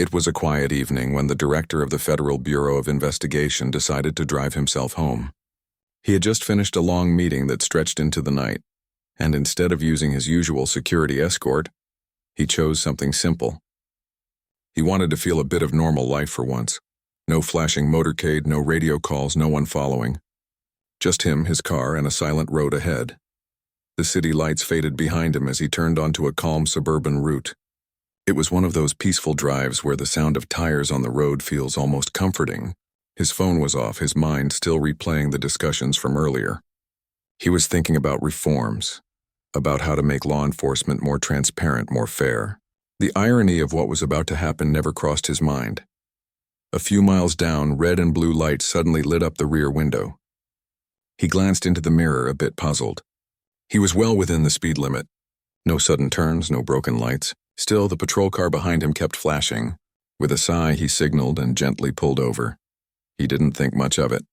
It was a quiet evening when the director of the Federal Bureau of Investigation decided to drive himself home. He had just finished a long meeting that stretched into the night, and instead of using his usual security escort, he chose something simple. He wanted to feel a bit of normal life for once. No flashing motorcade, no radio calls, no one following. Just him, his car, and a silent road ahead. The city lights faded behind him as he turned onto a calm suburban route. It was one of those peaceful drives where the sound of tires on the road feels almost comforting. His phone was off, his mind still replaying the discussions from earlier. He was thinking about reforms, about how to make law enforcement more transparent, more fair. The irony of what was about to happen never crossed his mind. A few miles down, red and blue lights suddenly lit up the rear window. He glanced into the mirror, a bit puzzled. He was well within the speed limit. No sudden turns, no broken lights. Still, the patrol car behind him kept flashing. With a sigh, he signaled and gently pulled over. He didn't think much of it.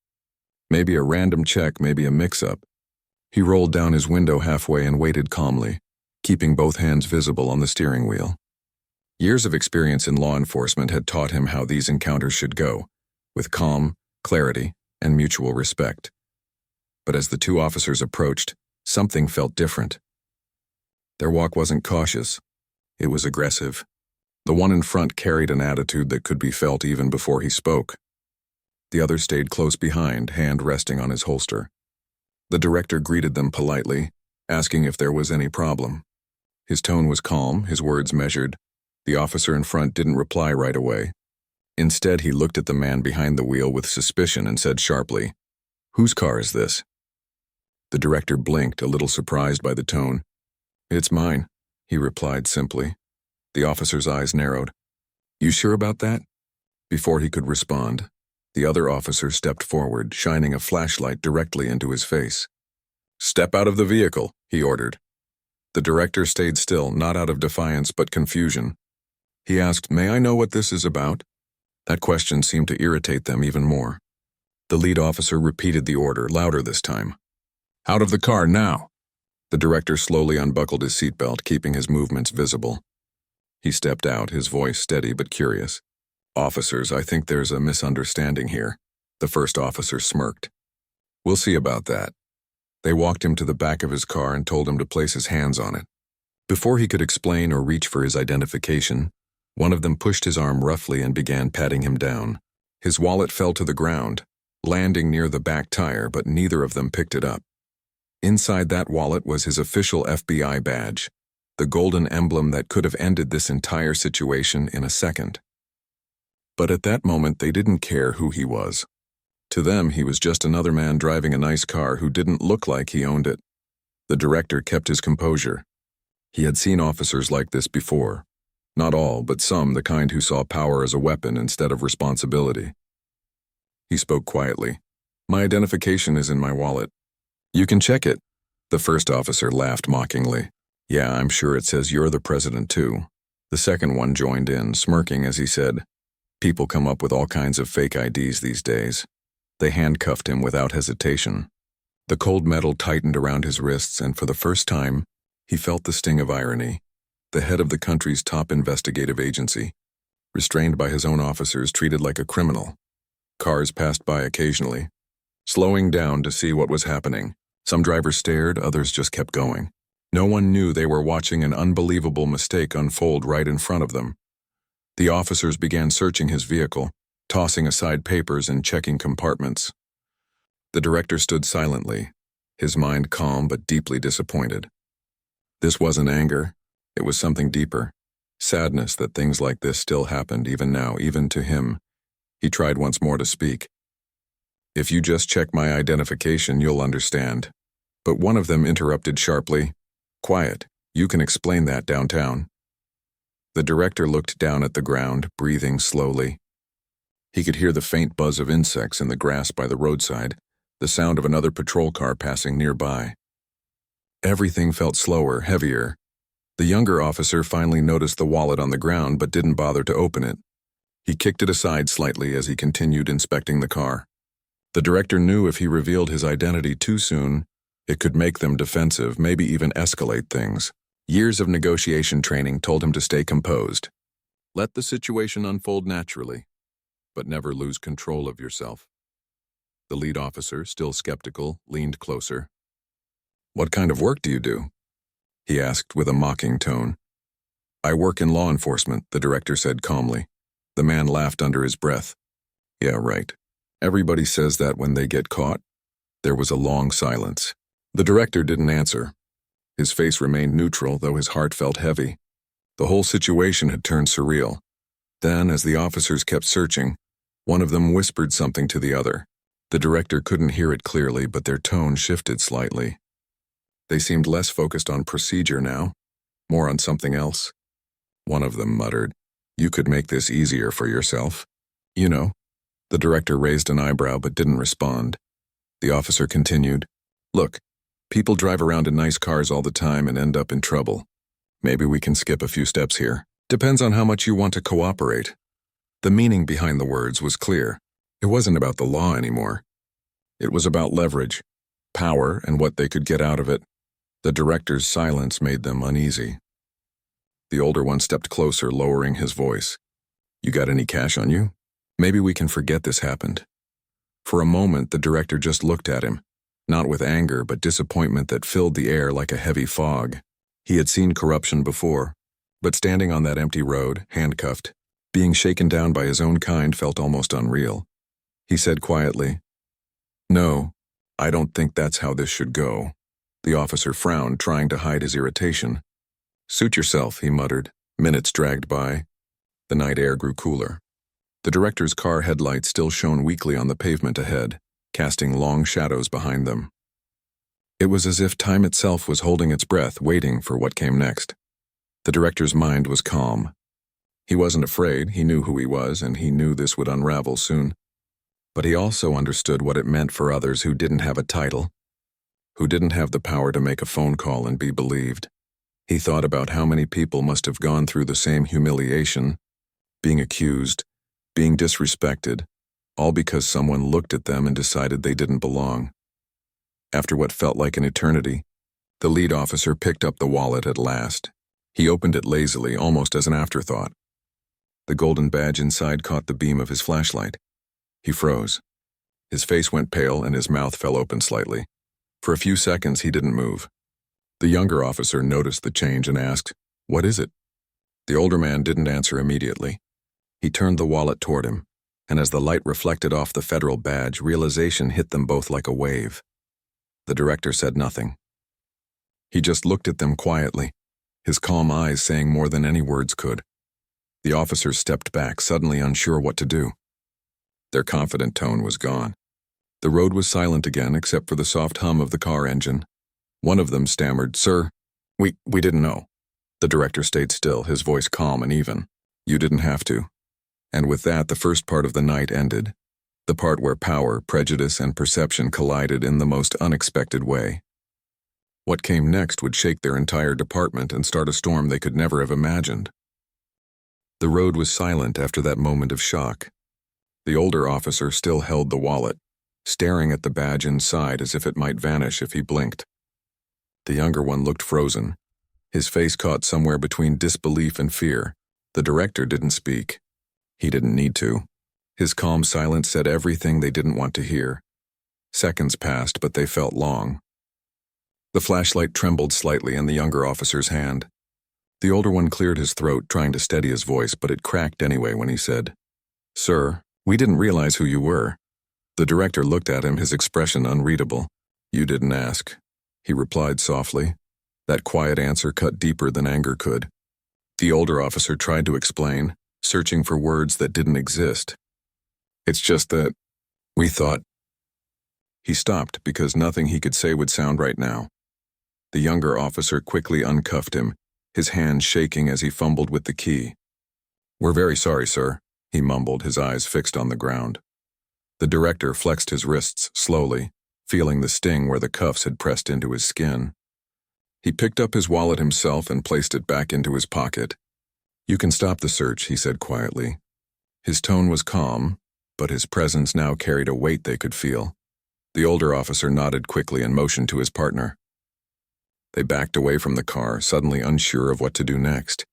Maybe a random check, maybe a mix-up. He rolled down his window halfway and waited calmly, keeping both hands visible on the steering wheel. Years of experience in law enforcement had taught him how these encounters should go, with calm, clarity, and mutual respect. But as the two officers approached, something felt different. Their walk wasn't cautious. It was aggressive. The one in front carried an attitude that could be felt even before he spoke. The other stayed close behind, hand resting on his holster. The director greeted them politely, asking if there was any problem. His tone was calm, his words measured. The officer in front didn't reply right away. Instead, he looked at the man behind the wheel with suspicion and said sharply, "Whose car is this?" The director blinked, a little surprised by the tone. "It's mine," he replied simply. The officer's eyes narrowed. "You sure about that?" Before he could respond, the other officer stepped forward, shining a flashlight directly into his face. "Step out of the vehicle," he ordered. The director stayed still, not out of defiance but confusion. He asked, "May I know what this is about?" That question seemed to irritate them even more. The lead officer repeated the order, louder this time. "Out of the car now!" The director slowly unbuckled his seatbelt, keeping his movements visible. He stepped out, his voice steady but curious. "Officers, I think there's a misunderstanding here." The first officer smirked. "We'll see about that." They walked him to the back of his car and told him to place his hands on it. Before he could explain or reach for his identification, one of them pushed his arm roughly and began patting him down. His wallet fell to the ground, landing near the back tire, but neither of them picked it up. Inside that wallet was his official FBI badge, the golden emblem that could have ended this entire situation in a second. But at that moment, they didn't care who he was. To them, he was just another man driving a nice car who didn't look like he owned it. The director kept his composure. He had seen officers like this before. Not all, but some, the kind who saw power as a weapon instead of responsibility. He spoke quietly. "My identification is in my wallet." "You can check it." The first officer laughed mockingly. "Yeah, I'm sure it says you're the president too." The second one joined in, smirking as he said, "People come up with all kinds of fake IDs these days." They handcuffed him without hesitation. The cold metal tightened around his wrists, and for the first time, he felt the sting of irony. The head of the country's top investigative agency, restrained by his own officers, treated like a criminal. Cars passed by occasionally, slowing down to see what was happening. Some drivers stared, others just kept going. No one knew they were watching an unbelievable mistake unfold right in front of them. The officers began searching his vehicle, tossing aside papers and checking compartments. The director stood silently, his mind calm but deeply disappointed. This wasn't anger, it was something deeper. Sadness that things like this still happened even now, even to him. He tried once more to speak. "If you just check my identification, you'll understand." But one of them interrupted sharply. "Quiet, you can explain that downtown." The director looked down at the ground, breathing slowly. He could hear the faint buzz of insects in the grass by the roadside, the sound of another patrol car passing nearby. Everything felt slower, heavier. The younger officer finally noticed the wallet on the ground but didn't bother to open it. He kicked it aside slightly as he continued inspecting the car. The director knew if he revealed his identity too soon, it could make them defensive, maybe even escalate things. Years of negotiation training told him to stay composed. Let the situation unfold naturally, but never lose control of yourself. The lead officer, still skeptical, leaned closer. What kind of work do you do? He asked with a mocking tone. I work in law enforcement, the director said calmly. The man laughed under his breath. Yeah, right. Everybody says that when they get caught. There was a long silence. The director didn't answer. His face remained neutral, though his heart felt heavy. The whole situation had turned surreal. Then, as the officers kept searching, one of them whispered something to the other. The director couldn't hear it clearly, but their tone shifted slightly. They seemed less focused on procedure now, more on something else. One of them muttered, "You could make this easier for yourself." You know. The director raised an eyebrow but didn't respond. The officer continued, "Look, people drive around in nice cars all the time and end up in trouble. Maybe we can skip a few steps here. Depends on how much you want to cooperate." The meaning behind the words was clear. It wasn't about the law anymore. It was about leverage, power, and what they could get out of it. The director's silence made them uneasy. The older one stepped closer, lowering his voice. "You got any cash on you? Maybe we can forget this happened." For a moment, the director just looked at him, not with anger but disappointment that filled the air like a heavy fog. He had seen corruption before, but standing on that empty road, handcuffed, being shaken down by his own kind felt almost unreal. He said quietly, "No, I don't think that's how this should go." The officer frowned, trying to hide his irritation. "Suit yourself," he muttered. Minutes dragged by. The night air grew cooler. The director's car headlights still shone weakly on the pavement ahead, casting long shadows behind them. It was as if time itself was holding its breath, waiting for what came next. The director's mind was calm. He wasn't afraid, he knew who he was, and he knew this would unravel soon. But he also understood what it meant for others who didn't have a title, who didn't have the power to make a phone call and be believed. He thought about how many people must have gone through the same humiliation, being accused, being disrespected, all because someone looked at them and decided they didn't belong. After what felt like an eternity, the lead officer picked up the wallet at last. He opened it lazily, almost as an afterthought. The golden badge inside caught the beam of his flashlight. He froze. His face went pale and his mouth fell open slightly. For a few seconds, he didn't move. The younger officer noticed the change and asked, "What is it?" The older man didn't answer immediately. He turned the wallet toward him, and as the light reflected off the federal badge, realization hit them both like a wave. The director said nothing. He just looked at them quietly, his calm eyes saying more than any words could. The officers stepped back, suddenly unsure what to do. Their confident tone was gone. The road was silent again, except for the soft hum of the car engine. One of them stammered, "Sir, we didn't know." The director stayed still, his voice calm and even. "You didn't have to." And with that, the first part of the night ended, the part where power, prejudice, and perception collided in the most unexpected way. What came next would shake their entire department and start a storm they could never have imagined. The road was silent after that moment of shock. The older officer still held the wallet, staring at the badge inside as if it might vanish if he blinked. The younger one looked frozen, his face caught somewhere between disbelief and fear. The director didn't speak. He didn't need to. His calm silence said everything they didn't want to hear. Seconds passed, but they felt long. The flashlight trembled slightly in the younger officer's hand. The older one cleared his throat, trying to steady his voice, but it cracked anyway when he said, "Sir, we didn't realize who you were." The director looked at him, his expression unreadable. "You didn't ask," he replied softly. That quiet answer cut deeper than anger could. The older officer tried to explain, searching for words that didn't exist. "It's just that we thought." He stopped because nothing he could say would sound right now. The younger officer quickly uncuffed him, his hand shaking as he fumbled with the key. "We're very sorry, sir," he mumbled, his eyes fixed on the ground. The director flexed his wrists slowly, feeling the sting where the cuffs had pressed into his skin. He picked up his wallet himself and placed it back into his pocket. "You can stop the search," he said quietly. His tone was calm, but his presence now carried a weight they could feel. The older officer nodded quickly and motioned to his partner. They backed away from the car, suddenly unsure of what to do next.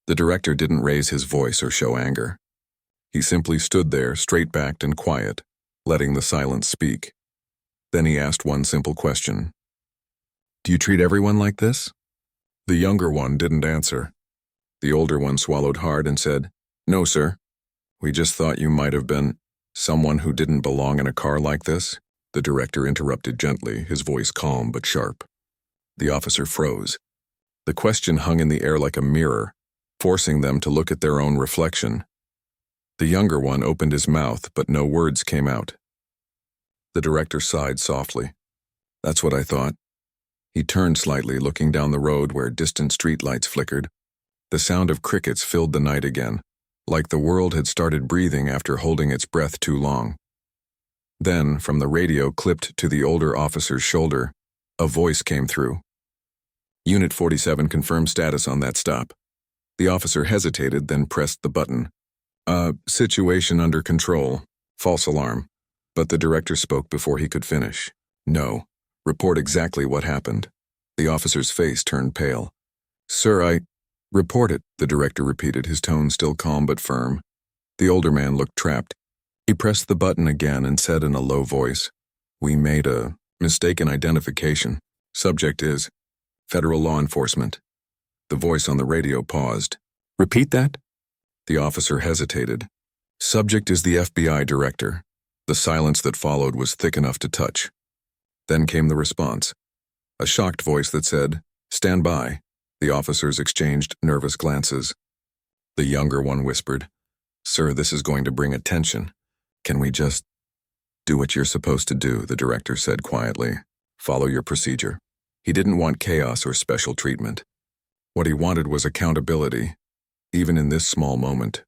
The director didn't raise his voice or show anger. He simply stood there, straight-backed and quiet, letting the silence speak. Then he asked one simple question. "Do you treat everyone like this?" The younger one didn't answer. The older one swallowed hard and said, "No, sir. We just thought you might have been someone who didn't belong in a car like this." The director interrupted gently, his voice calm but sharp. The officer froze. The question hung in the air like a mirror, forcing them to look at their own reflection. The younger one opened his mouth, but no words came out. The director sighed softly. "That's what I thought." He turned slightly, looking down the road where distant streetlights flickered. The sound of crickets filled the night again, like the world had started breathing after holding its breath too long. Then, from the radio clipped to the older officer's shoulder, a voice came through. "Unit 47 confirmed status on that stop." The officer hesitated, then pressed the button. Situation under control. False alarm." But the director spoke before he could finish. "No. Report exactly what happened." The officer's face turned pale. "Sir, Report it," the director repeated, his tone still calm but firm. The older man looked trapped. He pressed the button again and said in a low voice, "We made a mistaken identification. Subject is federal law enforcement." The voice on the radio paused. "Repeat that?" The officer hesitated. "Subject is the FBI director." The silence that followed was thick enough to touch. Then came the response. A shocked voice that said, "Stand by." The officers exchanged nervous glances. The younger one whispered, "Sir, this is going to bring attention. Can we just do what you're supposed to do?" the director said quietly. "Follow your procedure." He didn't want chaos or special treatment. What he wanted was accountability, even in this small moment.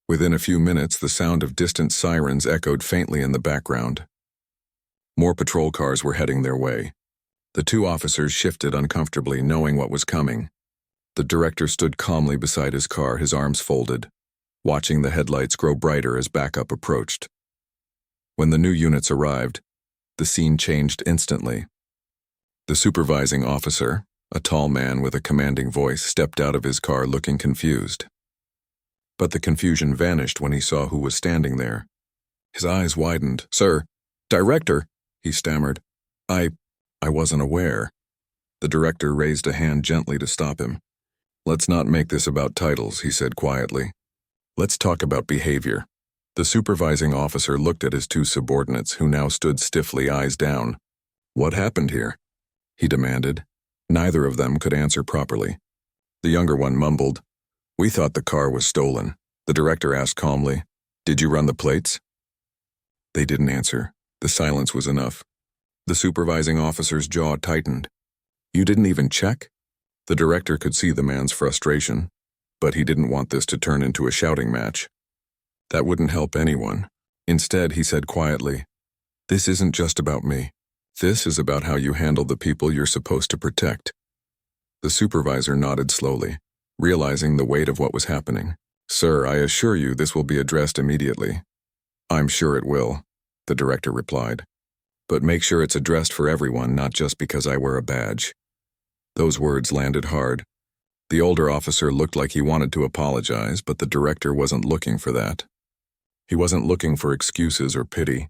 Within a few minutes, the sound of distant sirens echoed faintly in the background. More patrol cars were heading their way. The two officers shifted uncomfortably, knowing what was coming. The director stood calmly beside his car, his arms folded, watching the headlights grow brighter as backup approached. When the new units arrived, the scene changed instantly. The supervising officer, a tall man with a commanding voice, stepped out of his car looking confused. But the confusion vanished when he saw who was standing there. His eyes widened. "Sir, Director," he stammered. I wasn't aware." The director raised a hand gently to stop him. "Let's not make this about titles," he said quietly. "Let's talk about behavior." The supervising officer looked at his two subordinates, who now stood stiffly, eyes down. "What happened here?" he demanded. Neither of them could answer properly. The younger one mumbled, "We thought the car was stolen." The director asked calmly, "Did you run the plates?" They didn't answer. The silence was enough. The supervising officer's jaw tightened. "You didn't even check?" The director could see the man's frustration, but he didn't want this to turn into a shouting match. That wouldn't help anyone. Instead, he said quietly, "This isn't just about me. This is about how you handle the people you're supposed to protect." The supervisor nodded slowly, realizing the weight of what was happening. "Sir, I assure you this will be addressed immediately." "I'm sure it will," the director replied. "But make sure it's addressed for everyone, not just because I wear a badge." Those words landed hard. The older officer looked like he wanted to apologize, but the director wasn't looking for that. He wasn't looking for excuses or pity.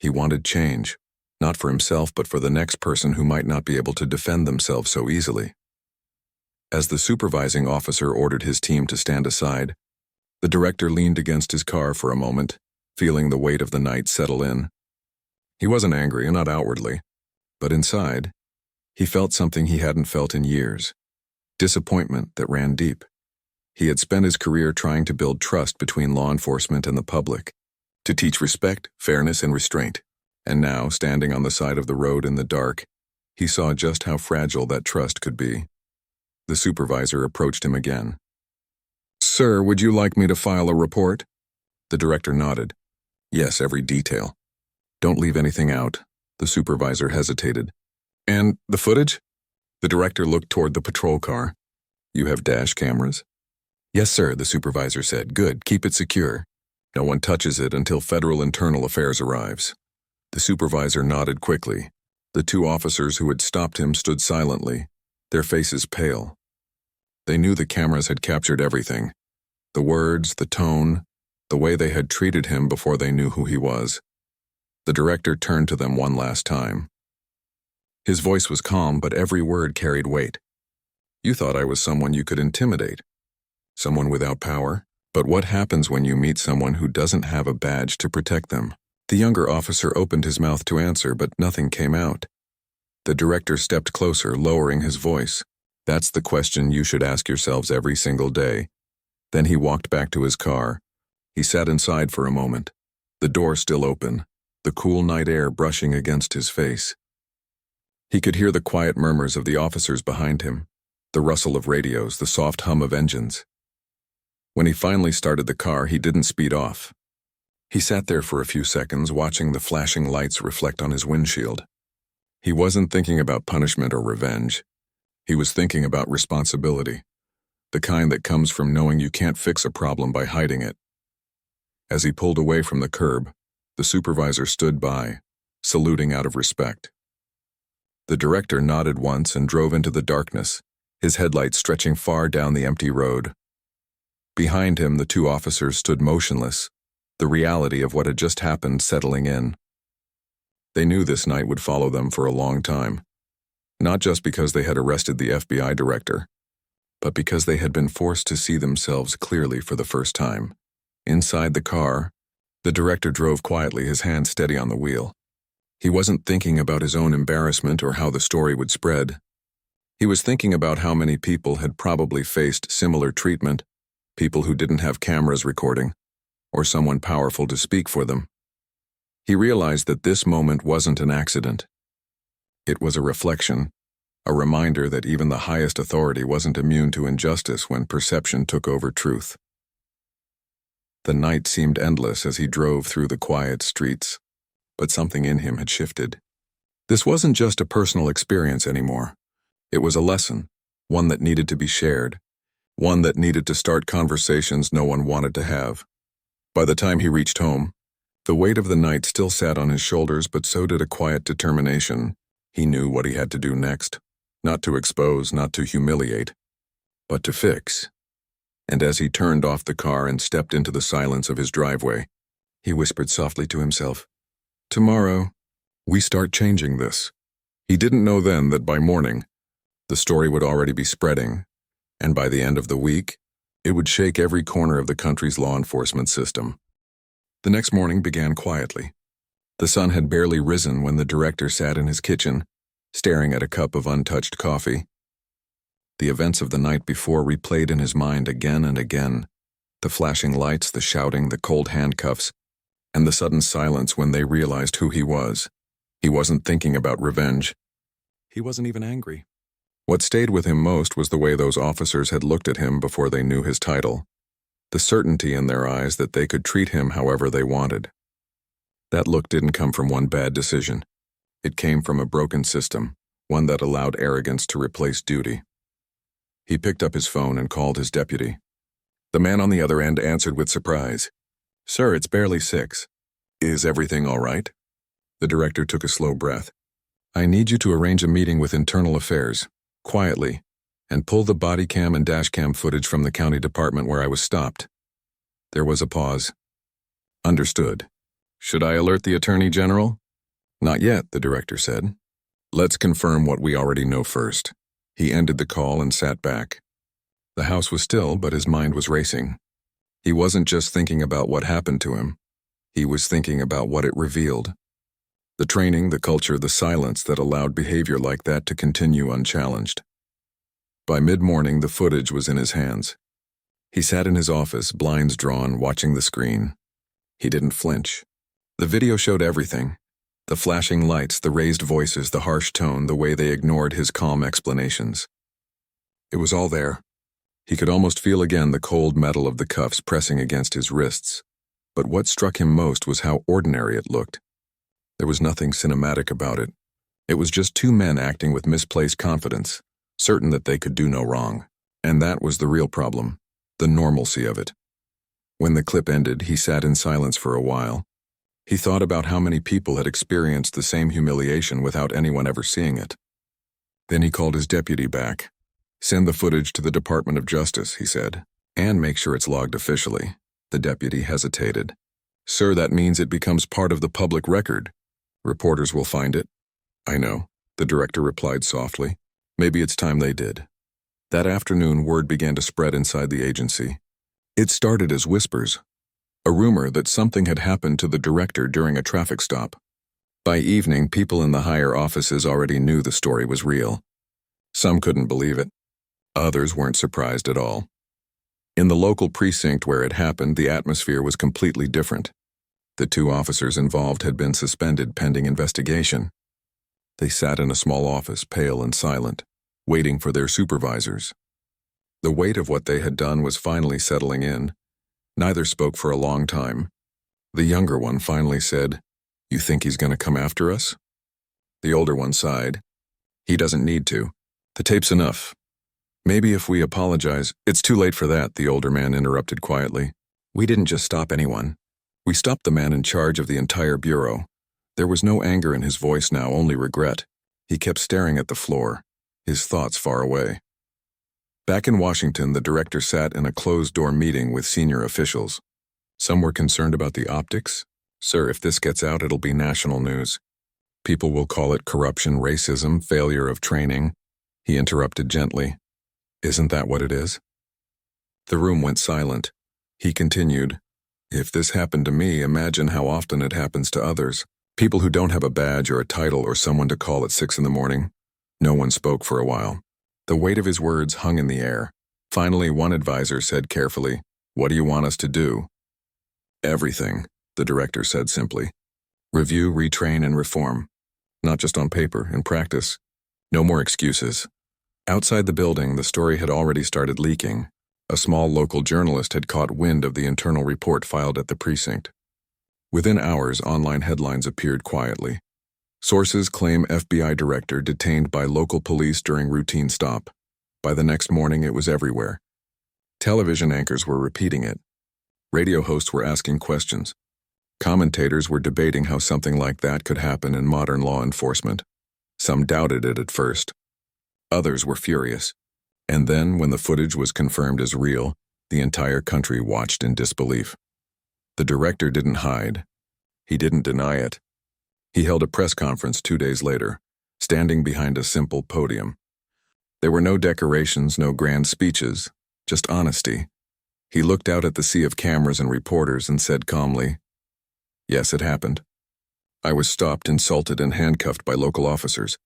He wanted change, not for himself but for the next person who might not be able to defend themselves so easily. As the supervising officer ordered his team to stand aside, the director leaned against his car for a moment, feeling the weight of the night settle in. He wasn't angry, not outwardly, but inside, he felt something he hadn't felt in years. Disappointment that ran deep. He had spent his career trying to build trust between law enforcement and the public, to teach respect, fairness, and restraint. And now, standing on the side of the road in the dark, he saw just how fragile that trust could be. The supervisor approached him again. "Sir, would you like me to file a report?" The director nodded. "Yes, every detail. Don't leave anything out." The supervisor hesitated. "And the footage?" The director looked toward the patrol car. "You have dash cameras?" "Yes, sir," the supervisor said. "Good, keep it secure. No one touches it until Federal Internal Affairs arrives." The supervisor nodded quickly. The two officers who had stopped him stood silently, their faces pale. They knew the cameras had captured everything. The words, the tone, the way they had treated him before they knew who he was. The director turned to them one last time. His voice was calm, but every word carried weight. You thought I was someone you could intimidate. Someone without power? But what happens when you meet someone who doesn't have a badge to protect them? The younger officer opened his mouth to answer, but nothing came out. The director stepped closer, lowering his voice. That's the question you should ask yourselves every single day. Then he walked back to his car. He sat inside for a moment. The door still open, the cool night air brushing against his face. He could hear the quiet murmurs of the officers behind him, the rustle of radios, the soft hum of engines. When he finally started the car, he didn't speed off. He sat there for a few seconds, watching the flashing lights reflect on his windshield. He wasn't thinking about punishment or revenge. He was thinking about responsibility, the kind that comes from knowing you can't fix a problem by hiding it. As he pulled away from the curb, the supervisor stood by, saluting out of respect. The director nodded once and drove into the darkness, his headlights stretching far down the empty road. Behind him, the two officers stood motionless, the reality of what had just happened settling in. They knew this night would follow them for a long time, not just because they had arrested the FBI director, but because they had been forced to see themselves clearly for the first time. Inside the car, the director drove quietly, his hand steady on the wheel. He wasn't thinking about his own embarrassment or how the story would spread. He was thinking about how many people had probably faced similar treatment, people who didn't have cameras recording, or someone powerful to speak for them. He realized that this moment wasn't an accident. It was a reflection, a reminder that even the highest authority wasn't immune to injustice when perception took over truth. The night seemed endless as he drove through the quiet streets, but something in him had shifted. This wasn't just a personal experience anymore. It was a lesson, one that needed to be shared, one that needed to start conversations no one wanted to have. By the time he reached home, the weight of the night still sat on his shoulders, but so did a quiet determination. He knew what he had to do next, not to expose, not to humiliate, but to fix. And as he turned off the car and stepped into the silence of his driveway, he whispered softly to himself, "Tomorrow, we start changing this." He didn't know then that by morning, the story would already be spreading, and by the end of the week, it would shake every corner of the country's law enforcement system. The next morning began quietly. The sun had barely risen when the director sat in his kitchen, staring at a cup of untouched coffee. The events of the night before replayed in his mind again and again, the flashing lights, the shouting, the cold handcuffs, and the sudden silence when they realized who he was. He wasn't thinking about revenge. He wasn't even angry. What stayed with him most was the way those officers had looked at him before they knew his title, the certainty in their eyes that they could treat him however they wanted. That look didn't come from one bad decision. It came from a broken system, one that allowed arrogance to replace duty. He picked up his phone and called his deputy. The man on the other end answered with surprise. "Sir, it's barely 6. Is everything all right?" The director took a slow breath. "I need you to arrange a meeting with Internal Affairs, quietly, and pull the body cam and dash cam footage from the county department where I was stopped." There was a pause. "Understood. Should I alert the Attorney General?" "Not yet," the director said. "Let's confirm what we already know first." He ended the call and sat back. The house was still, but his mind was racing. He wasn't just thinking about what happened to him. He was thinking about what it revealed. The training, the culture, the silence that allowed behavior like that to continue unchallenged. By mid-morning, the footage was in his hands. He sat in his office, blinds drawn, watching the screen. He didn't flinch. The video showed everything. The flashing lights, the raised voices, the harsh tone, the way they ignored his calm explanations. It was all there. He could almost feel again the cold metal of the cuffs pressing against his wrists. But what struck him most was how ordinary it looked. There was nothing cinematic about it. It was just two men acting with misplaced confidence, certain that they could do no wrong. And that was the real problem, the normalcy of it. When the clip ended, he sat in silence for a while. He thought about how many people had experienced the same humiliation without anyone ever seeing it. Then he called his deputy back. Send the footage to the Department of Justice, he said, and make sure it's logged officially. The deputy hesitated. Sir, that means it becomes part of the public record. Reporters will find it. I know, the director replied softly. Maybe it's time they did. That afternoon, word began to spread inside the agency. It started as whispers, a rumor that something had happened to the director during a traffic stop. By evening, people in the higher offices already knew the story was real. Some couldn't believe it. Others weren't surprised at all. In the local precinct where it happened, the atmosphere was completely different. The two officers involved had been suspended pending investigation. They sat in a small office, pale and silent, waiting for their supervisors. The weight of what they had done was finally settling in. Neither spoke for a long time. The younger one finally said, "You think he's going to come after us?" The older one sighed. "He doesn't need to. The tape's enough. Maybe if we apologize—" "It's too late for that," the older man interrupted quietly. "We didn't just stop anyone. We stopped the man in charge of the entire bureau." There was no anger in his voice now, only regret. He kept staring at the floor, his thoughts far away. Back in Washington, the director sat in a closed-door meeting with senior officials. Some were concerned about the optics. "Sir, if this gets out, it'll be national news. People will call it corruption, racism, failure of training." He interrupted gently. "Isn't that what it is?" The room went silent. He continued, "If this happened to me, imagine how often it happens to others. People who don't have a badge or a title or someone to call at 6 in the morning." No one spoke for a while. The weight of his words hung in the air. Finally, one advisor said carefully, "What do you want us to do?" "Everything," the director said simply. "Review, retrain, and reform. Not just on paper, in practice. No more excuses." Outside the building, the story had already started leaking. A small local journalist had caught wind of the internal report filed at the precinct. Within hours, online headlines appeared quietly. Sources claim FBI director detained by local police during routine stop. By the next morning, it was everywhere. Television anchors were repeating it. Radio hosts were asking questions. Commentators were debating how something like that could happen in modern law enforcement. Some doubted it at first. Others were furious. And then, when the footage was confirmed as real, the entire country watched in disbelief. The director didn't hide. He didn't deny it. He held a press conference 2 days later, standing behind a simple podium. There were no decorations, no grand speeches, just honesty. He looked out at the sea of cameras and reporters and said calmly, "Yes, it happened. I was stopped, insulted, and handcuffed by local officers.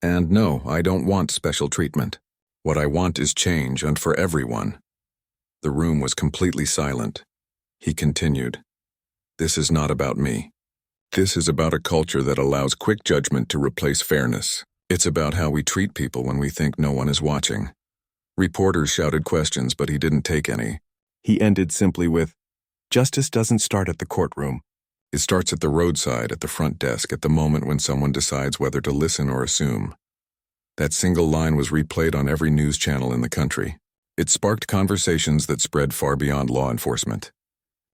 And no, I don't want special treatment. What I want is change, and for everyone." The room was completely silent. He continued, "This is not about me. This is about a culture that allows quick judgment to replace fairness. It's about how we treat people when we think no one is watching." Reporters shouted questions, but he didn't take any. He ended simply with, "Justice doesn't start at the courtroom. It starts at the roadside, at the front desk, at the moment when someone decides whether to listen or assume." That single line was replayed on every news channel in the country. It sparked conversations that spread far beyond law enforcement.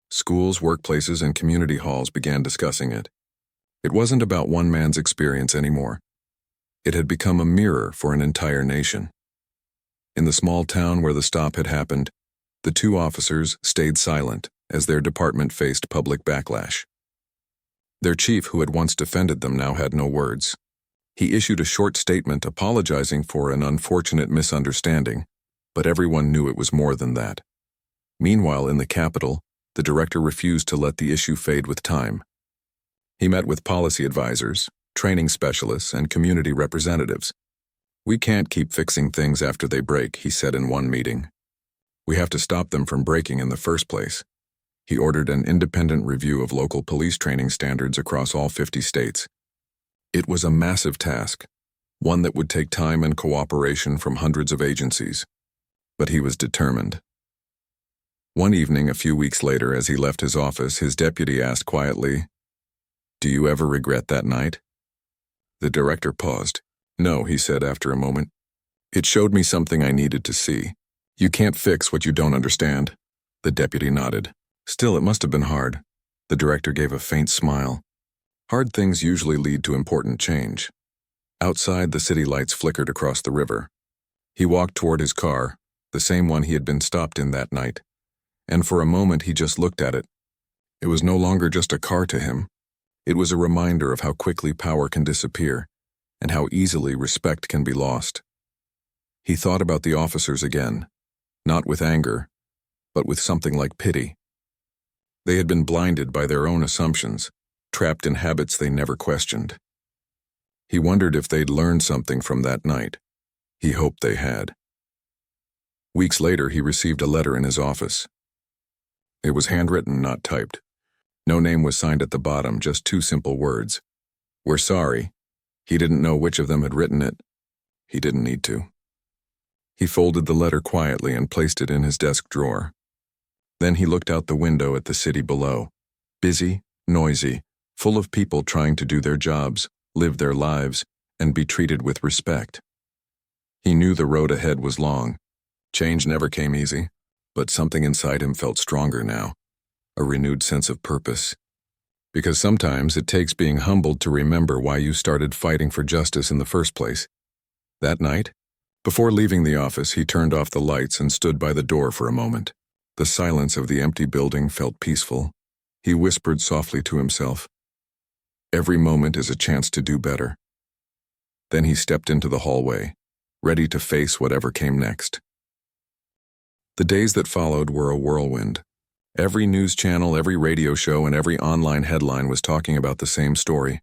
Schools, workplaces, and community halls began discussing it. It wasn't about one man's experience anymore. It had become a mirror for an entire nation. In the small town where the stop had happened, the two officers stayed silent as their department faced public backlash. Their chief, who had once defended them, now had no words. He issued a short statement apologizing for an unfortunate misunderstanding, but everyone knew it was more than that. Meanwhile, in the Capitol, the director refused to let the issue fade with time. He met with policy advisors, training specialists, and community representatives. "We can't keep fixing things after they break," he said in one meeting. "We have to stop them from breaking in the first place." He ordered an independent review of local police training standards across all 50 states. It was a massive task, one that would take time and cooperation from hundreds of agencies. But he was determined. One evening, a few weeks later, as he left his office, his deputy asked quietly, "Do you ever regret that night?" The director paused. "No," he said after a moment. "It showed me something I needed to see. You can't fix what you don't understand." The deputy nodded. "Still, it must have been hard." The director gave a faint smile. Hard things usually lead to important change. Outside, the city lights flickered across the river. He walked toward his car, the same one he had been stopped in that night, and for a moment he just looked at it. It was no longer just a car to him. It was a reminder of how quickly power can disappear and how easily respect can be lost. He thought about the officers again, not with anger, but with something like pity. They had been blinded by their own assumptions, trapped in habits they never questioned. He wondered if they'd learned something from that night. He hoped they had. Weeks later, he received a letter in his office. It was handwritten, not typed. No name was signed at the bottom, just two simple words. "We're sorry." He didn't know which of them had written it. He didn't need to. He folded the letter quietly and placed it in his desk drawer. Then he looked out the window at the city below. Busy, noisy, full of people trying to do their jobs, live their lives, and be treated with respect. He knew the road ahead was long. Change never came easy, but something inside him felt stronger now, a renewed sense of purpose. Because sometimes it takes being humbled to remember why you started fighting for justice in the first place. That night, before leaving the office, he turned off the lights and stood by the door for a moment. The silence of the empty building felt peaceful. He whispered softly to himself, "Every moment is a chance to do better." Then he stepped into the hallway, ready to face whatever came next. The days that followed were a whirlwind. Every news channel, every radio show, and every online headline was talking about the same story.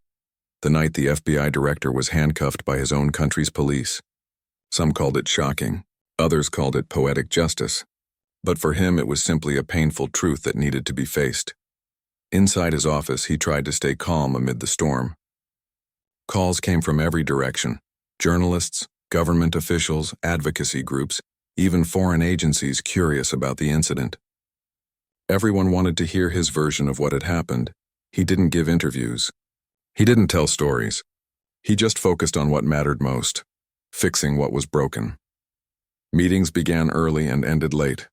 The night the FBI director was handcuffed by his own country's police. Some called it shocking. Others called it poetic justice. But for him, it was simply a painful truth that needed to be faced. Inside his office, he tried to stay calm amid the storm. Calls came from every direction. Journalists, government officials, advocacy groups, even foreign agencies curious about the incident. Everyone wanted to hear his version of what had happened. He didn't give interviews. He didn't tell stories. He just focused on what mattered most, fixing what was broken. Meetings began early and ended late.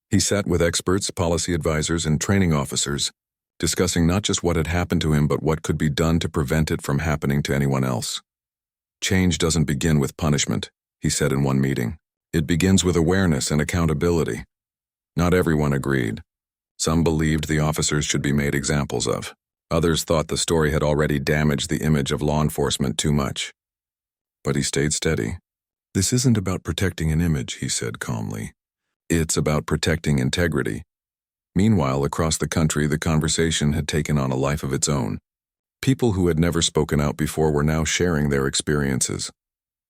He sat with experts, policy advisors, and training officers, discussing not just what had happened to him, but what could be done to prevent it from happening to anyone else. "Change doesn't begin with punishment," he said in one meeting. "It begins with awareness and accountability." Not everyone agreed. Some believed the officers should be made examples of. Others thought the story had already damaged the image of law enforcement too much. But he stayed steady. "This isn't about protecting an image," he said calmly. "It's about protecting integrity." Meanwhile, across the country, the conversation had taken on a life of its own. People who had never spoken out before were now sharing their experiences.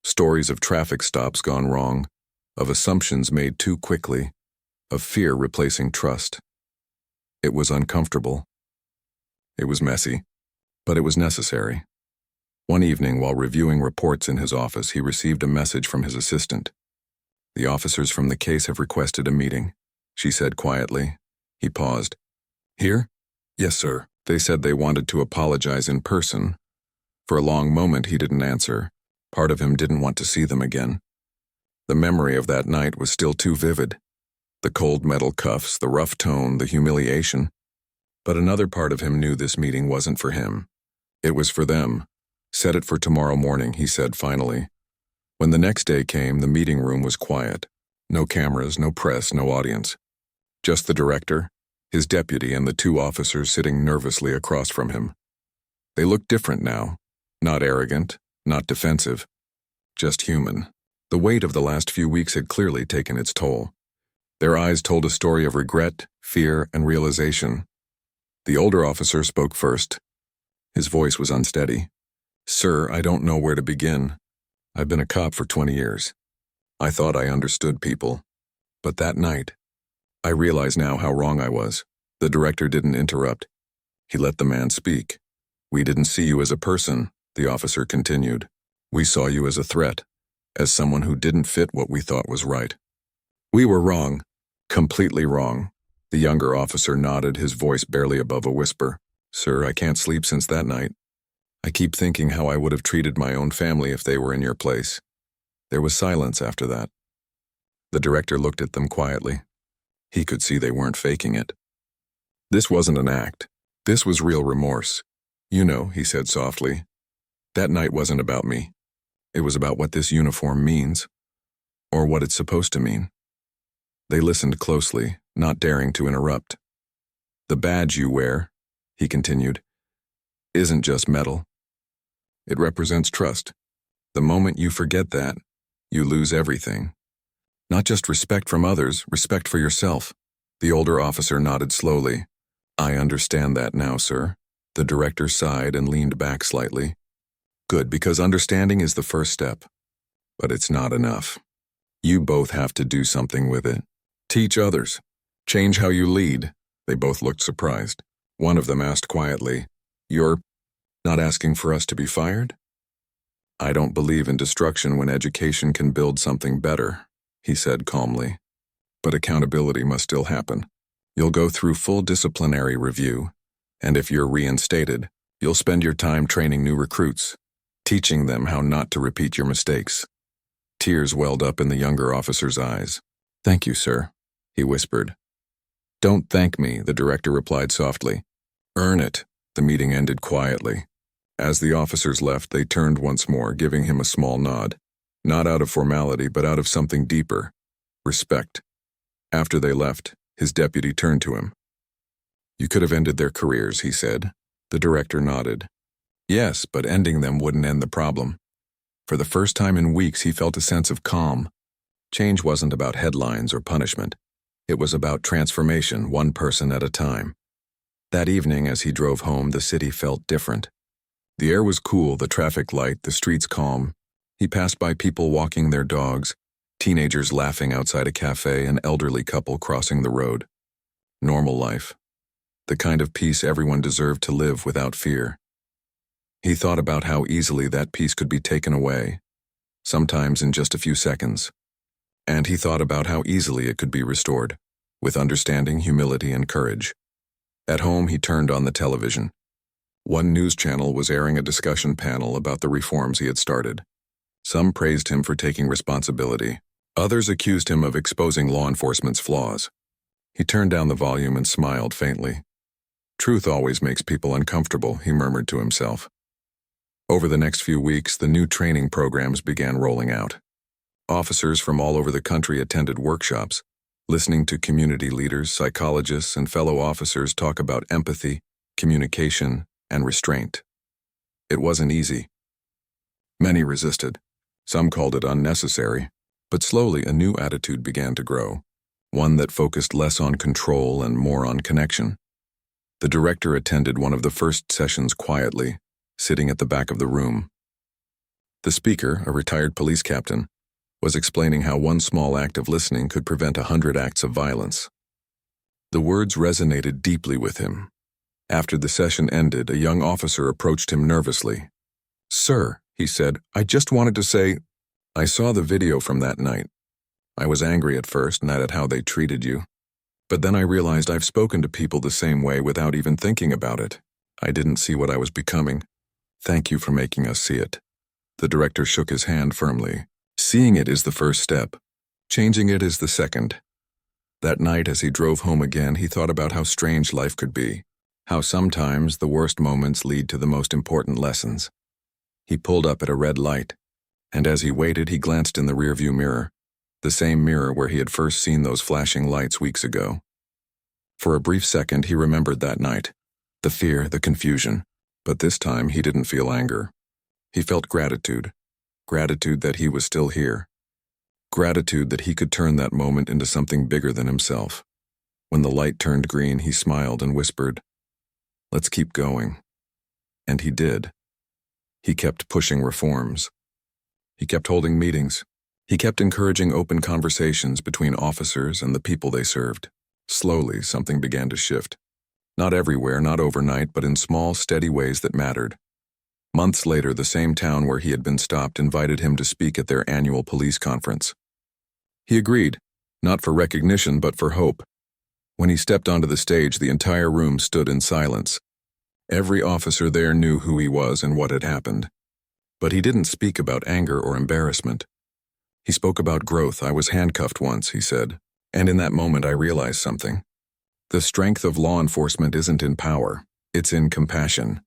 Stories of traffic stops gone wrong, of assumptions made too quickly, of fear replacing trust. It was uncomfortable. It was messy, but it was necessary. One evening, while reviewing reports in his office, he received a message from his assistant. "The officers from the case have requested a meeting," she said quietly. He paused. "Here?" "Yes, sir. They said they wanted to apologize in person." For a long moment, he didn't answer. Part of him didn't want to see them again. The memory of that night was still too vivid. The cold metal cuffs, the rough tone, the humiliation. But another part of him knew this meeting wasn't for him. It was for them. "Set it for tomorrow morning," he said finally. When the next day came, the meeting room was quiet. No cameras, no press, no audience. Just the director, his deputy, and the two officers sitting nervously across from him. They looked different now. Not arrogant, not defensive. Just human. The weight of the last few weeks had clearly taken its toll. Their eyes told a story of regret, fear, and realization. The older officer spoke first. His voice was unsteady. "Sir, I don't know where to begin. I've been a cop for 20 years. I thought I understood people. But that night, I realize now how wrong I was." The director didn't interrupt. He let the man speak. "We didn't see you as a person," the officer continued. "We saw you as a threat, as someone who didn't fit what we thought was right. We were wrong, completely wrong." The younger officer nodded, his voice barely above a whisper. "Sir, I can't sleep since that night. I keep thinking how I would have treated my own family if they were in your place." There was silence after that. The director looked at them quietly. He could see they weren't faking it. This wasn't an act. This was real remorse. "You know," he said softly, "that night wasn't about me. It was about what this uniform means. or what it's supposed to mean. They listened closely, not daring to interrupt. The badge you wear, he continued, isn't just metal. It represents trust. The moment you forget that, you lose everything. Not just respect from others, respect for yourself. The older officer nodded slowly. I understand that now, sir. The director sighed and leaned back slightly. Good, because understanding is the first step. But it's not enough. You both have to do something with it. Teach others. Change how you lead. They both looked surprised. One of them asked quietly, You're not asking for us to be fired? I don't believe in destruction when education can build something better, he said calmly. But accountability must still happen. You'll go through full disciplinary review, and if you're reinstated, you'll spend your time training new recruits, teaching them how not to repeat your mistakes. Tears welled up in the younger officer's eyes. Thank you, sir, he whispered. Don't thank me, the director replied softly. Earn it. The meeting ended quietly. As the officers left, they turned once more, giving him a small nod. Not out of formality, but out of something deeper. Respect. After they left, his deputy turned to him. You could have ended their careers, he said. The director nodded. Yes, but ending them wouldn't end the problem. For the first time in weeks, he felt a sense of calm. Change wasn't about headlines or punishment. It was about transformation, one person at a time. That evening, as he drove home, the city felt different. The air was cool, the traffic light, the streets calm. He passed by people walking their dogs, teenagers laughing outside a cafe, an elderly couple crossing the road. Normal life. The kind of peace everyone deserved to live without fear. He thought about how easily that peace could be taken away, sometimes in just a few seconds. And he thought about how easily it could be restored, with understanding, humility, and courage. At home, he turned on the television. One news channel was airing a discussion panel about the reforms he had started. Some praised him for taking responsibility. Others accused him of exposing law enforcement's flaws. He turned down the volume and smiled faintly. Truth always makes people uncomfortable, he murmured to himself. Over the next few weeks, the new training programs began rolling out. Officers from all over the country attended workshops, listening to community leaders, psychologists, and fellow officers talk about empathy, communication, and restraint. It wasn't easy. Many resisted. Some called it unnecessary, but slowly a new attitude began to grow, one that focused less on control and more on connection. The director attended one of the first sessions quietly, sitting at the back of the room. The speaker, a retired police captain, was explaining how one small act of listening could prevent 100 acts of violence. The words resonated deeply with him. After the session ended, a young officer approached him nervously. Sir, he said, I just wanted to say, I saw the video from that night. I was angry at first, not at how they treated you. But then I realized I've spoken to people the same way without even thinking about it. I didn't see what I was becoming. Thank you for making us see it. The director shook his hand firmly. Seeing it is the first step. Changing it is the second. That night, as he drove home again, he thought about how strange life could be. How sometimes the worst moments lead to the most important lessons. He pulled up at a red light, and as he waited, he glanced in the rearview mirror, the same mirror where he had first seen those flashing lights weeks ago. For a brief second, he remembered that night, the fear, the confusion, but this time he didn't feel anger. He felt gratitude that he was still here, gratitude that he could turn that moment into something bigger than himself. When the light turned green, he smiled and whispered, Let's keep going. And he did. He kept pushing reforms. He kept holding meetings. He kept encouraging open conversations between officers and the people they served. Slowly, something began to shift. Not everywhere, not overnight, but in small, steady ways that mattered. Months later, the same town where he had been stopped invited him to speak at their annual police conference. He agreed, not for recognition, but for hope. When he stepped onto the stage, the entire room stood in silence. Every officer there knew who he was and what had happened. But he didn't speak about anger or embarrassment. He spoke about growth. I was handcuffed once, he said, and in that moment I realized something. The strength of law enforcement isn't in power, it's in compassion.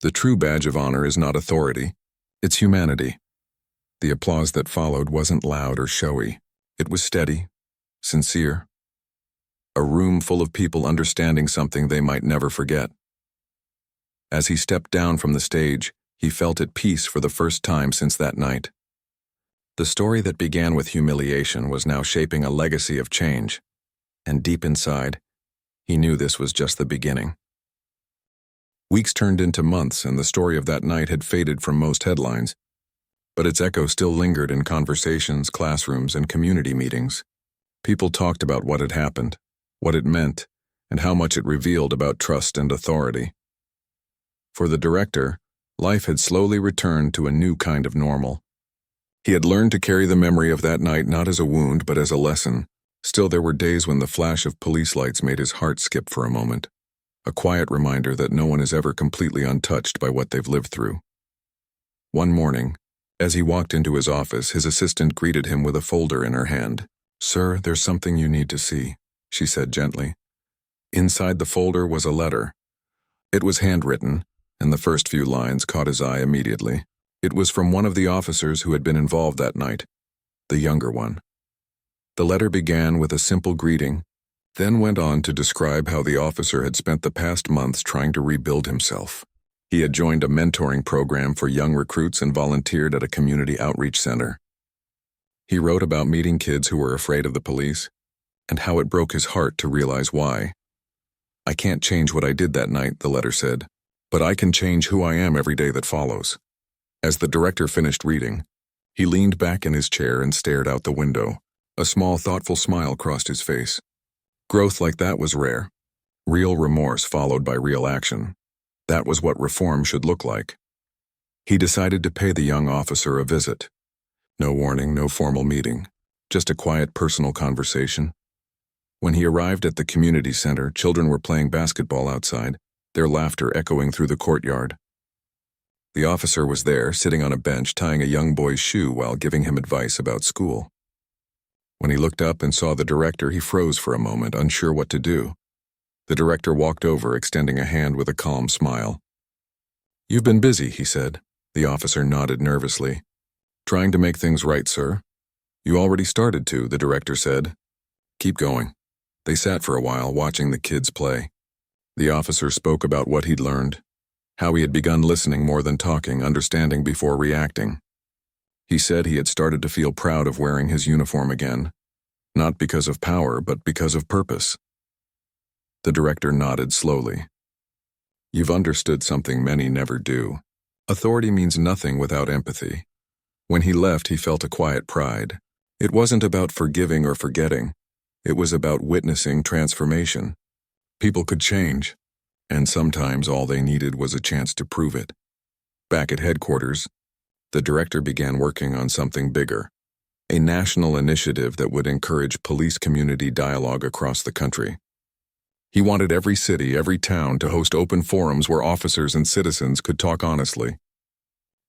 The true badge of honor is not authority, it's humanity. The applause that followed wasn't loud or showy. It was steady, sincere. A room full of people understanding something they might never forget. As he stepped down from the stage, he felt at peace for the first time since that night. The story that began with humiliation was now shaping a legacy of change, and deep inside, he knew this was just the beginning. Weeks turned into months, and the story of that night had faded from most headlines, but its echo still lingered in conversations, classrooms, and community meetings. People talked about what had happened, what it meant, and how much it revealed about trust and authority. For the director, life had slowly returned to a new kind of normal. He had learned to carry the memory of that night not as a wound but as a lesson. Still, there were days when the flash of police lights made his heart skip for a moment, a quiet reminder that no one is ever completely untouched by what they've lived through. One morning, as he walked into his office, his assistant greeted him with a folder in her hand. "Sir, there's something you need to see," she said gently. Inside the folder was a letter. It was handwritten, and the first few lines caught his eye immediately. It was from one of the officers who had been involved that night, the younger one. The letter began with a simple greeting, then went on to describe how the officer had spent the past months trying to rebuild himself. He had joined a mentoring program for young recruits and volunteered at a community outreach center. He wrote about meeting kids who were afraid of the police, and how it broke his heart to realize why. "I can't change what I did that night," the letter said, "but I can change who I am every day that follows." As the director finished reading, he leaned back in his chair and stared out the window. A small, thoughtful smile crossed his face. Growth like that was rare. Real remorse followed by real action. That was what reform should look like. He decided to pay the young officer a visit. No warning, no formal meeting, just a quiet personal conversation. When he arrived at the community center, children were playing basketball outside, their laughter echoing through the courtyard. The officer was there, sitting on a bench, tying a young boy's shoe while giving him advice about school. When he looked up and saw the director, he froze for a moment, unsure what to do. The director walked over, extending a hand with a calm smile. "You've been busy," he said. The officer nodded nervously. "Trying to make things right, sir." "You already started to," the director said. "Keep going." They sat for a while, watching the kids play. The officer spoke about what he'd learned, how he had begun listening more than talking, understanding before reacting. He said he had started to feel proud of wearing his uniform again, not because of power, but because of purpose. The director nodded slowly. "You've understood something many never do. Authority means nothing without empathy." When he left, he felt a quiet pride. It wasn't about forgiving or forgetting. It was about witnessing transformation. People could change, and sometimes all they needed was a chance to prove it. Back at headquarters, the director began working on something bigger, a national initiative that would encourage police-community dialogue across the country. He wanted every city, every town to host open forums where officers and citizens could talk honestly.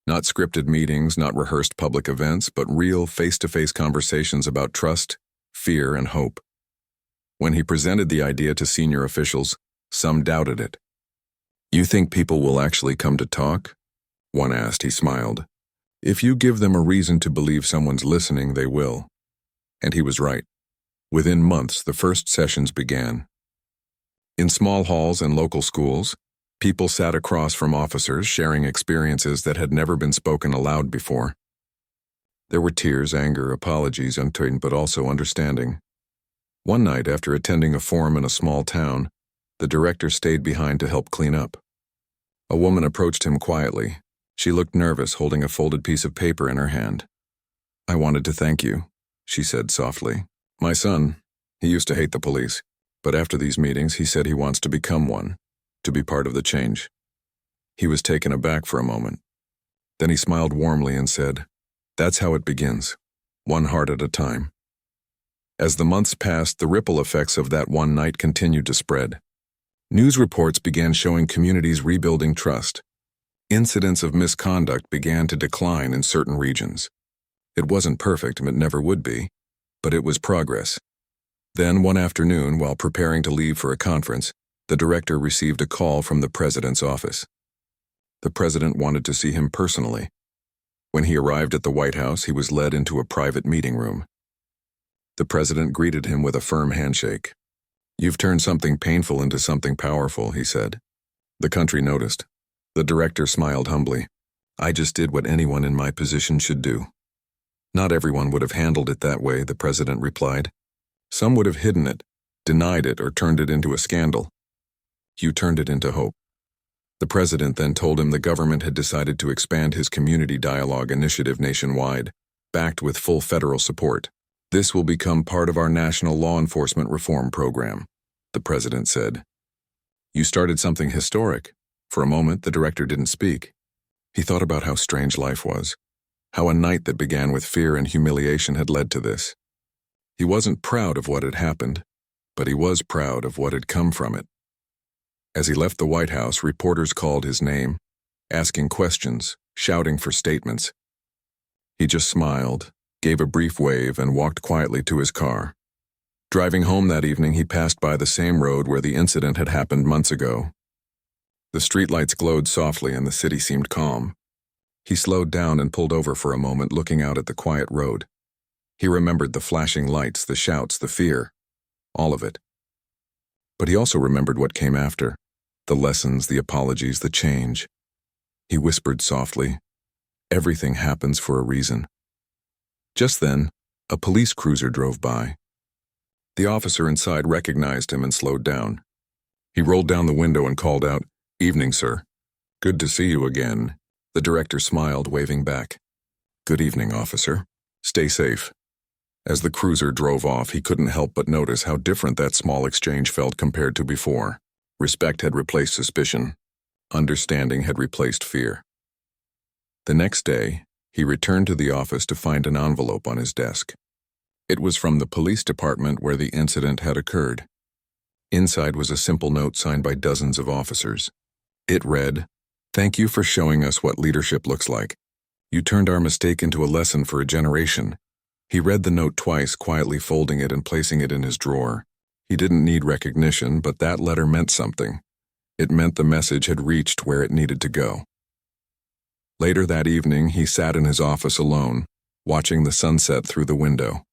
Not scripted meetings, not rehearsed public events, but real face-to-face conversations about trust, fear, and hope. When he presented the idea to senior officials, some doubted it. "You think people will actually come to talk?" one asked. He smiled. "If you give them a reason to believe someone's listening, they will." And he was right. Within months, the first sessions began. In small halls and local schools, people sat across from officers, sharing experiences that had never been spoken aloud before. There were tears, anger, apologies, but also understanding. One night, after attending a forum in a small town, the director stayed behind to help clean up. A woman approached him quietly. She looked nervous, holding a folded piece of paper in her hand. "I wanted to thank you," she said softly. "My son, he used to hate the police, but after these meetings he said he wants to become one, to be part of the change." He was taken aback for a moment. Then he smiled warmly and said, "That's how it begins, one heart at a time." As the months passed, the ripple effects of that one night continued to spread. News reports began showing communities rebuilding trust. Incidents of misconduct began to decline in certain regions. It wasn't perfect, and it never would be, but it was progress. Then one afternoon, while preparing to leave for a conference, the director received a call from the president's office. The president wanted to see him personally. When he arrived at the White House, he was led into a private meeting room. The president greeted him with a firm handshake. "You've turned something painful into something powerful," he said. The country noticed. The director smiled humbly. "I just did what anyone in my position should do." "Not everyone would have handled it that way," the president replied. "Some would have hidden it, denied it, or turned it into a scandal. You turned it into hope." The president then told him the government had decided to expand his community dialogue initiative nationwide, backed with full federal support. "This will become part of our national law enforcement reform program," the president said. "You started something historic." For a moment, the director didn't speak. He thought about how strange life was, how a night that began with fear and humiliation had led to this. He wasn't proud of what had happened, but he was proud of what had come from it. As he left the White House, reporters called his name, asking questions, shouting for statements. He just smiled, gave a brief wave, and walked quietly to his car. Driving home that evening, he passed by the same road where the incident had happened months ago. The streetlights glowed softly and the city seemed calm. He slowed down and pulled over for a moment, looking out at the quiet road. He remembered the flashing lights, the shouts, the fear, all of it. But he also remembered what came after, the lessons, the apologies, the change. He whispered softly, "Everything happens for a reason." Just then, a police cruiser drove by. The officer inside recognized him and slowed down. He rolled down the window and called out, "Evening, sir." "Good to see you again." The director smiled, waving back. "Good evening, officer. Stay safe." As the cruiser drove off, he couldn't help but notice how different that small exchange felt compared to before. Respect had replaced suspicion. Understanding had replaced fear. The next day, he returned to the office to find an envelope on his desk. It was from the police department where the incident had occurred. Inside was a simple note signed by dozens of officers. It read, "Thank you for showing us what leadership looks like. You turned our mistake into a lesson for a generation." He read the note twice, quietly folding it and placing it in his drawer. He didn't need recognition, but that letter meant something. It meant the message had reached where it needed to go. Later that evening, he sat in his office alone, watching the sunset through the window.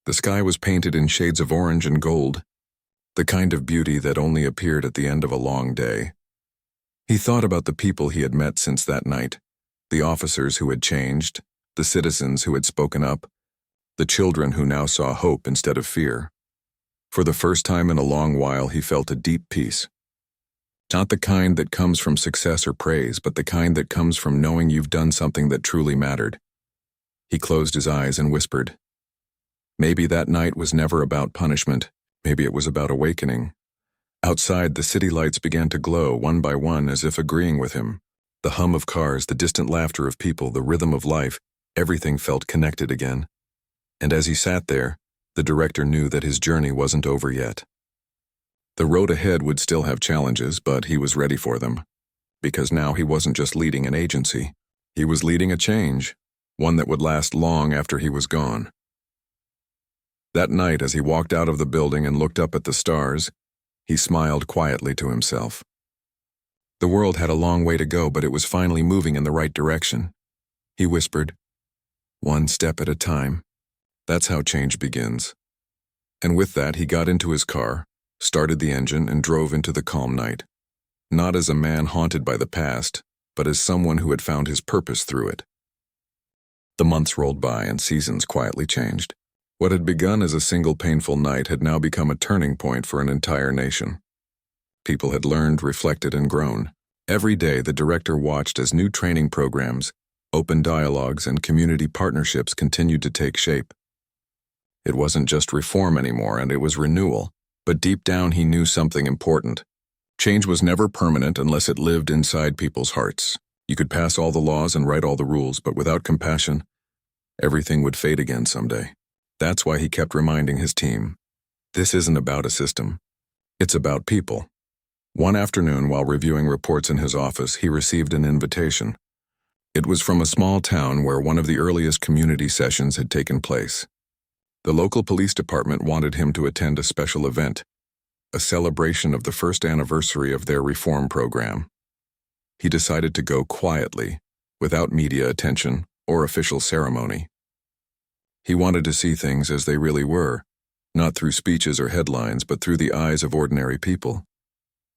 The sky was painted in shades of orange and gold, the kind of beauty that only appeared at the end of a long day. He thought about the people he had met since that night, the officers who had changed, the citizens who had spoken up, the children who now saw hope instead of fear. For the first time in a long while, he felt a deep peace. Not the kind that comes from success or praise, but the kind that comes from knowing you've done something that truly mattered. He closed his eyes and whispered. Maybe that night was never about punishment. Maybe it was about awakening. Outside, the city lights began to glow one by one as if agreeing with him. The hum of cars, the distant laughter of people, the rhythm of life, everything felt connected again. And as he sat there, the director knew that his journey wasn't over yet. The road ahead would still have challenges, but he was ready for them. Because now he wasn't just leading an agency. He was leading a change, one that would last long after he was gone. That night, as he walked out of the building and looked up at the stars, he smiled quietly to himself. The world had a long way to go, but it was finally moving in the right direction. He whispered, "One step at a time. That's how change begins." And with that, he got into his car, started the engine, and drove into the calm night. Not as a man haunted by the past, but as someone who had found his purpose through it. The months rolled by and seasons quietly changed. What had begun as a single painful night had now become a turning point for an entire nation. People had learned, reflected, and grown. Every day, the director watched as new training programs, open dialogues, and community partnerships continued to take shape. It wasn't just reform anymore, and it was renewal, but deep down he knew something important. Change was never permanent unless it lived inside people's hearts. You could pass all the laws and write all the rules, but without compassion, everything would fade again someday. That's why he kept reminding his team, this isn't about a system. It's about people. One afternoon, while reviewing reports in his office, he received an invitation. It was from a small town where one of the earliest community sessions had taken place. The local police department wanted him to attend a special event, a celebration of the first anniversary of their reform program. He decided to go quietly, without media attention or official ceremony. He wanted to see things as they really were, not through speeches or headlines, but through the eyes of ordinary people.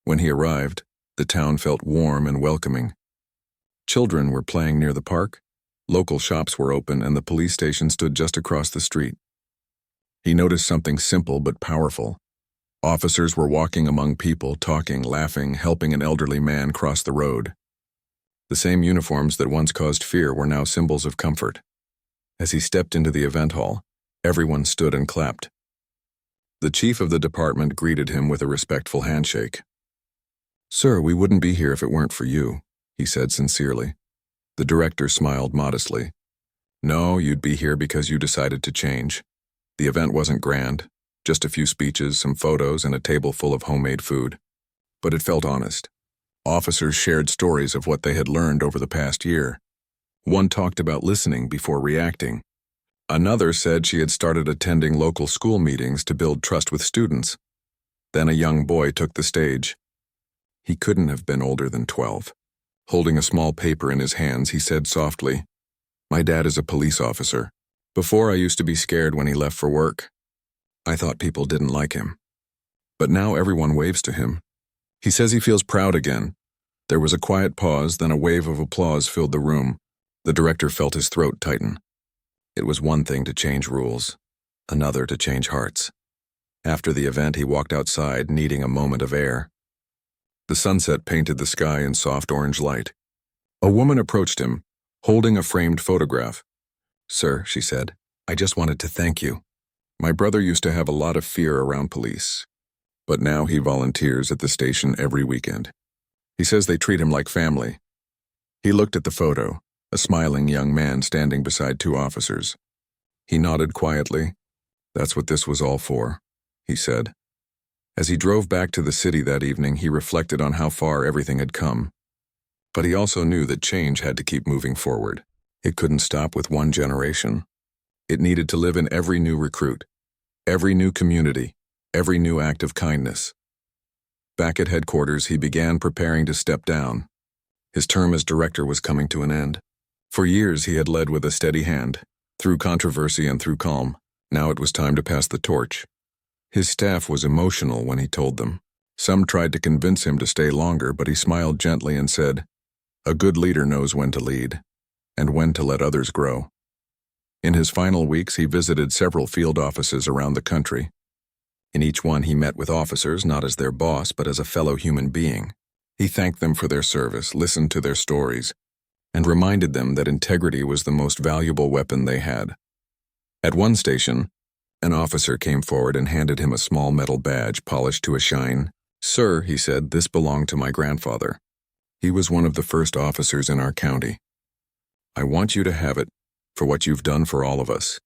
When he arrived, the town felt warm and welcoming. Children were playing near the park, local shops were open, and the police station stood just across the street. He noticed something simple but powerful. Officers were walking among people, talking, laughing, helping an elderly man cross the road. The same uniforms that once caused fear were now symbols of comfort. As he stepped into the event hall, everyone stood and clapped. The chief of the department greeted him with a respectful handshake. "Sir, we wouldn't be here if it weren't for you," he said sincerely. The director smiled modestly. "No, you'd be here because you decided to change. The event wasn't grand, just a few speeches, some photos, and a table full of homemade food. But it felt honest. Officers shared stories of what they had learned over the past year. One talked about listening before reacting. Another said she had started attending local school meetings to build trust with students. Then a young boy took the stage. He couldn't have been older than 12. Holding a small paper in his hands, he said softly, "My dad is a police officer. Before, I used to be scared when he left for work. I thought people didn't like him. But now everyone waves to him. He says he feels proud again." There was a quiet pause, then a wave of applause filled the room. The director felt his throat tighten. It was one thing to change rules, another to change hearts. After the event, he walked outside, needing a moment of air. The sunset painted the sky in soft orange light. A woman approached him, holding a framed photograph. "Sir," she said, "I just wanted to thank you. My brother used to have a lot of fear around police, but now he volunteers at the station every weekend. He says they treat him like family." He looked at the photo, a smiling young man standing beside two officers. He nodded quietly. "That's what this was all for," he said. As he drove back to the city that evening, he reflected on how far everything had come. But he also knew that change had to keep moving forward. It couldn't stop with one generation. It needed to live in every new recruit, every new community, every new act of kindness. Back at headquarters, he began preparing to step down. His term as director was coming to an end. For years, he had led with a steady hand, through controversy and through calm. Now it was time to pass the torch. His staff was emotional when he told them. Some tried to convince him to stay longer, but he smiled gently and said, "A good leader knows when to lead, and when to let others grow." In his final weeks, he visited several field offices around the country. In each one, he met with officers not as their boss, but as a fellow human being. He thanked them for their service, listened to their stories, and reminded them that integrity was the most valuable weapon they had. At one station, an officer came forward and handed him a small metal badge polished to a shine. "Sir," he said, "this belonged to my grandfather. He was one of the first officers in our county. I want you to have it for what you've done for all of us."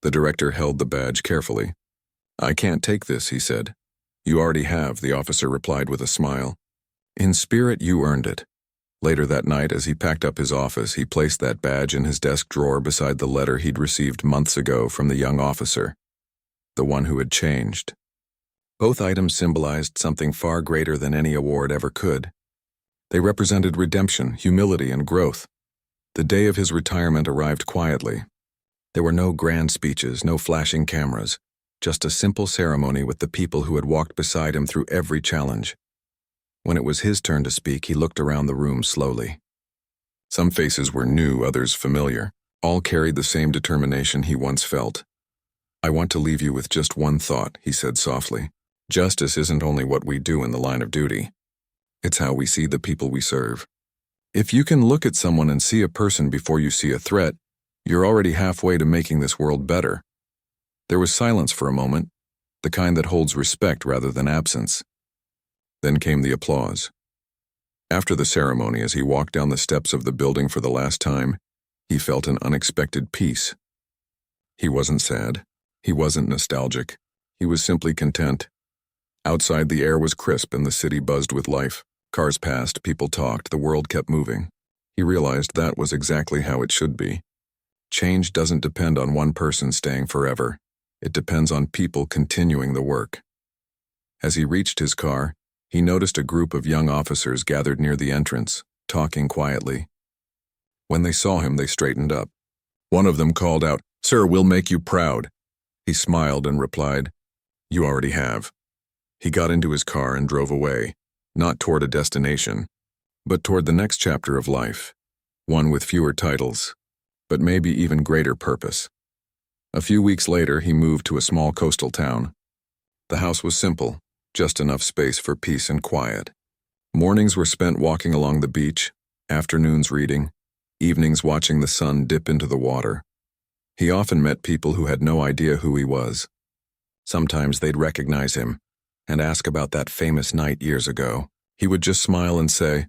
The director held the badge carefully. "I can't take this," he said. "You already have," the officer replied with a smile. "In spirit, you earned it." Later that night, as he packed up his office, he placed that badge in his desk drawer beside the letter he'd received months ago from the young officer, the one who had changed. Both items symbolized something far greater than any award ever could. They represented redemption, humility, and growth. The day of his retirement arrived quietly. There were no grand speeches, no flashing cameras, just a simple ceremony with the people who had walked beside him through every challenge. When it was his turn to speak, he looked around the room slowly. Some faces were new, others familiar. All carried the same determination he once felt. "I want to leave you with just one thought," he said softly. "Justice isn't only what we do in the line of duty. It's how we see the people we serve. If you can look at someone and see a person before you see a threat, you're already halfway to making this world better." There was silence for a moment, the kind that holds respect rather than absence. Then came the applause. After the ceremony, as he walked down the steps of the building for the last time, he felt an unexpected peace. He wasn't sad. He wasn't nostalgic. He was simply content. Outside, the air was crisp and the city buzzed with life. Cars passed, people talked, the world kept moving. He realized that was exactly how it should be. Change doesn't depend on one person staying forever. It depends on people continuing the work. As he reached his car, he noticed a group of young officers gathered near the entrance, talking quietly. When they saw him, they straightened up. One of them called out, "Sir, we'll make you proud." He smiled and replied, "You already have." He got into his car and drove away, not toward a destination, but toward the next chapter of life, one with fewer titles, but maybe even greater purpose. A few weeks later, he moved to a small coastal town. The house was simple, just enough space for peace and quiet. Mornings were spent walking along the beach, afternoons reading, evenings watching the sun dip into the water. He often met people who had no idea who he was. Sometimes they'd recognize him and ask about that famous night years ago. He would just smile and say,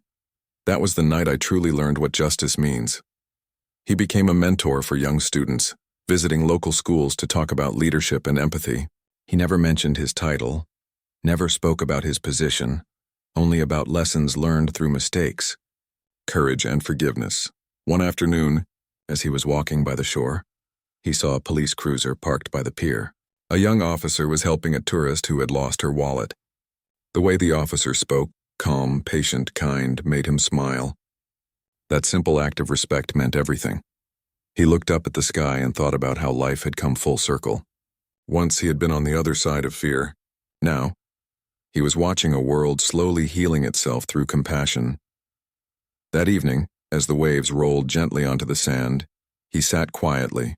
"That was the night I truly learned what justice means." He became a mentor for young students, visiting local schools to talk about leadership and empathy. He never mentioned his title, never spoke about his position, only about lessons learned through mistakes, courage and forgiveness. One afternoon, as he was walking by the shore, he saw a police cruiser parked by the pier. A young officer was helping a tourist who had lost her wallet. The way the officer spoke, calm, patient, kind, made him smile. That simple act of respect meant everything. He looked up at the sky and thought about how life had come full circle. Once he had been on the other side of fear. Now, he was watching a world slowly healing itself through compassion. That evening, as the waves rolled gently onto the sand, he sat quietly,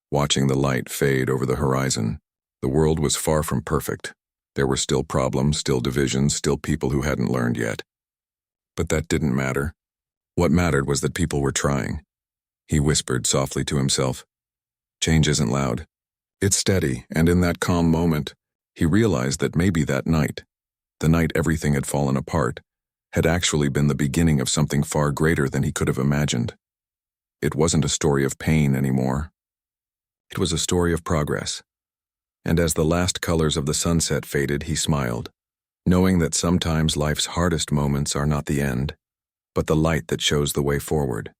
watching the light fade over the horizon. The world was far from perfect. There were still problems, still divisions, still people who hadn't learned yet. But that didn't matter. What mattered was that people were trying. He whispered softly to himself, "Change isn't loud. It's steady," and in that calm moment, he realized that maybe that night, the night everything had fallen apart, had actually been the beginning of something far greater than he could have imagined. It wasn't a story of pain anymore. It was a story of progress. And as the last colors of the sunset faded, he smiled, knowing that sometimes life's hardest moments are not the end, but the light that shows the way forward.